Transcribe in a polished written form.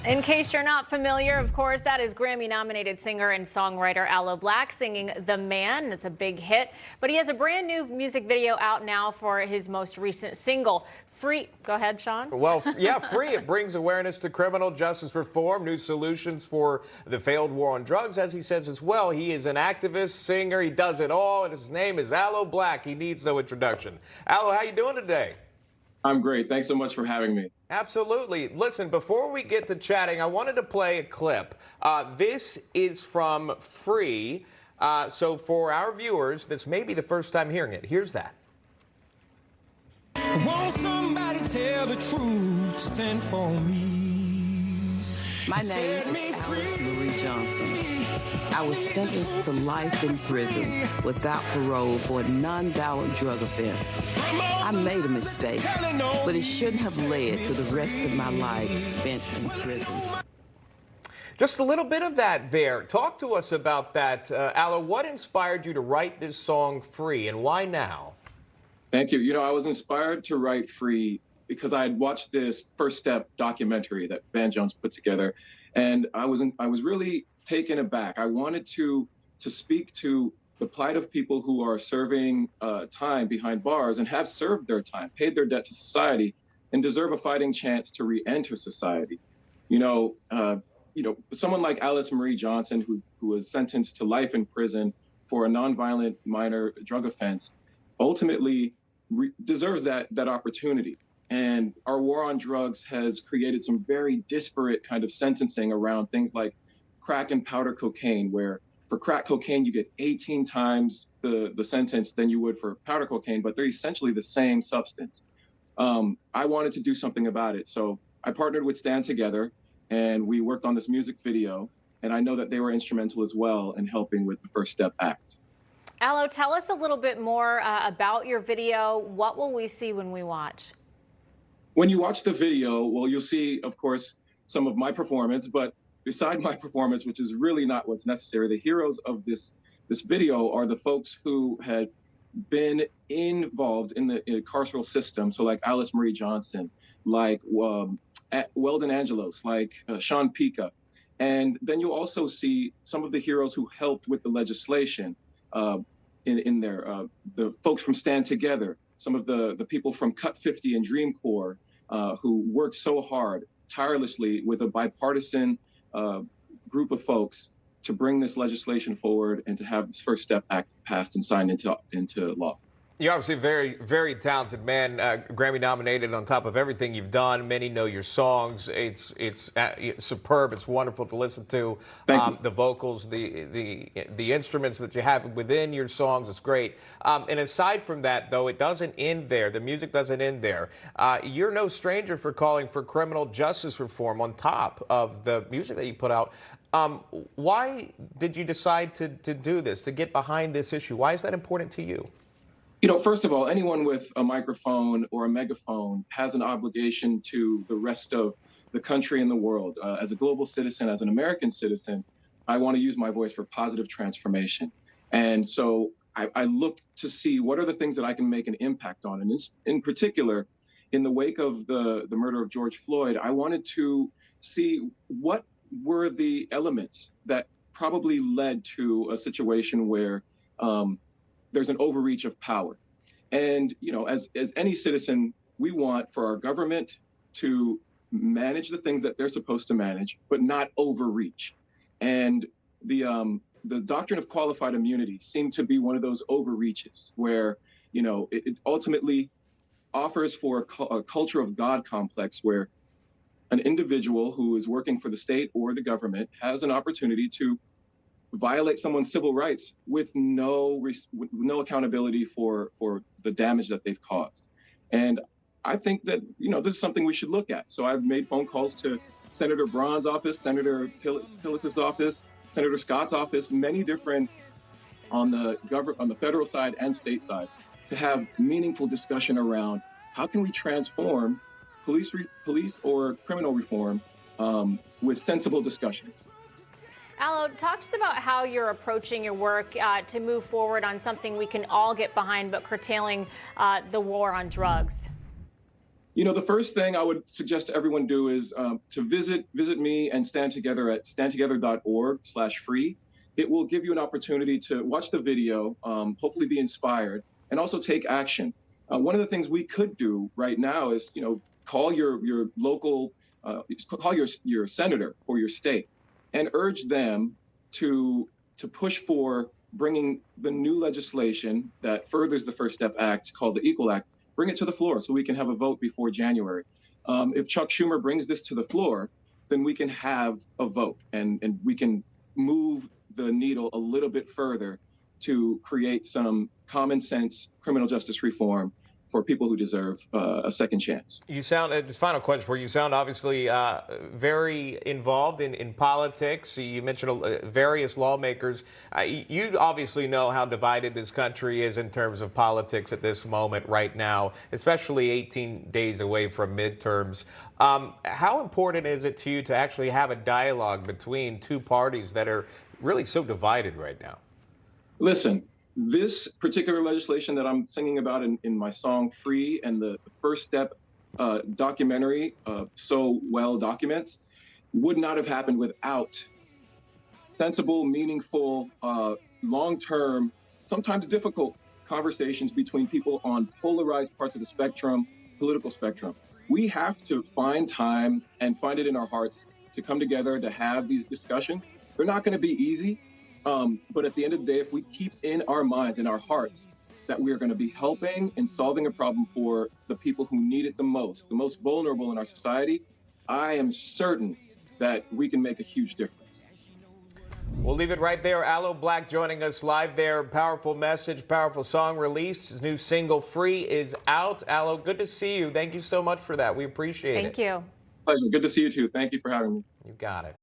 In case you're not familiar, of course, that is Grammy-nominated singer and songwriter Aloe Blacc singing The Man. It's a big hit, but he has a brand new music video out now for his most recent single, Free. Go ahead, Sean. Well, yeah, Free. It brings awareness to criminal justice reform, new solutions for the failed war on drugs, as he says as well. He is an activist, singer. He does it all, and his name is Aloe Blacc. He needs no introduction. Aloe, how you doing today? I'm great. Thanks so much for having me. Absolutely. Listen, before we get to chatting, I wanted to play a clip. This is from Free. So for our viewers, this may be the first time hearing it. Here's that. Won't somebody tell the truth, send for me? My name is Aloes Marie Johnson. I was sentenced to life in prison without parole for a non-violent drug offense. I made a mistake, but it shouldn't have led to the rest of my life spent in prison. Just a little bit of that there. Talk to us about that, Aloe. What inspired you to write this song Free, and why now? Thank you. You know, I was inspired to write Free because I had watched this First Step documentary that Van Jones put together, and I was really taken aback. I wanted to speak to the plight of people who are serving time behind bars and have served their time, paid their debt to society, and deserve a fighting chance to re-enter society. You know, someone like Aloes Marie Johnson, who was sentenced to life in prison for a nonviolent minor drug offense, ultimately deserves that opportunity. And our war on drugs has created some very disparate kind of sentencing around things like crack and powder cocaine, where for crack cocaine, you get 18 times the sentence than you would for powder cocaine, but they're essentially the same substance. I wanted to do something about it. So I partnered with Stand Together, and we worked on this music video. And I know that they were instrumental as well in helping with the First Step Act. Aloe, tell us a little bit more about your video. What will we see when we watch? When you watch the video, well, you'll see, of course, some of my performance, but beside my performance, which is really not what's necessary, the heroes of this video are the folks who had been involved in the carceral system. So like Aloes Marie Johnson, like Weldon Angelos, like Sean Pica. And then you'll also see some of the heroes who helped with the legislation in there. The folks from Stand Together, some of the people from Cut 50 and Dream Corps who worked so hard, tirelessly with a bipartisan group of folks to bring this legislation forward and to have this First Step Act passed and signed into law. You're obviously a very, very talented man, Grammy nominated on top of everything you've done. Many know your songs. It's superb. It's wonderful to listen to. The vocals, the instruments that you have within your songs, it's great. And aside from that, though, it doesn't end there. The music doesn't end there. You're no stranger for calling for criminal justice reform on top of the music that you put out. Why did you decide to do this, to get behind this issue? Why is that important to you? You know, first of all, anyone with a microphone or a megaphone has an obligation to the rest of the country and the world. As a global citizen, as an American citizen, I want to use my voice for positive transformation. And so I look to see what are the things that I can make an impact on. And in particular, in the wake of the murder of George Floyd, I wanted to see what were the elements that probably led to a situation where there's an overreach of power. And, you know, as any citizen, we want for our government to manage the things that they're supposed to manage, but not overreach. And the doctrine of qualified immunity seemed to be one of those overreaches where, you know, it ultimately offers for a culture of God complex where an individual who is working for the state or the government has an opportunity to violate someone's civil rights with no accountability for the damage that they've caused. And I think that, you know, this is something we should look at. So I've made phone calls to Senator Braun's office, Senator Tillis's office, Senator Scott's office, many different on the federal side and state side to have meaningful discussion around how can we transform police or criminal reform with sensible discussion. Aloe, talk to us about how you're approaching your work to move forward on something we can all get behind, but curtailing the war on drugs. The first thing I would suggest to everyone do is to visit me and Stand Together at standtogether.org/free. It will give you an opportunity to watch the video, hopefully be inspired, and also take action. One of the things we could do right now is, call your local, call your senator for your state, and urge them to push for bringing the new legislation that furthers the First Step Act, called the Equal Act. Bring it to the floor so we can have a vote before January. If Chuck Schumer brings this to the floor, then we can have a vote and we can move the needle a little bit further to create some common sense criminal justice reform for people who deserve a second chance. You sound, just final question for you, sound obviously very involved in politics. You mentioned various lawmakers. You obviously know how divided this country is in terms of politics at this moment right now, especially 18 days away from midterms. How important is it to you to actually have a dialogue between two parties that are really so divided right now? Listen, this particular legislation that I'm singing about in my song Free, and the First Step documentary, So Well Documents, would not have happened without sensible, meaningful, long-term, sometimes difficult conversations between people on polarized parts of the spectrum, political spectrum. We have to find time and find it in our hearts to come together to have these discussions. They're not going to be easy. But at the end of the day, if we keep in our minds and our hearts that we are going to be helping and solving a problem for the people who need it the most vulnerable in our society, I am certain that we can make a huge difference. We'll leave it right there. Aloe Blacc joining us live there. Powerful message, powerful song release. His new single, Free, is out. Aloe, good to see you. Thank you so much for that. We appreciate it. Thank you. Pleasure. Good to see you, too. Thank you for having me. You got it.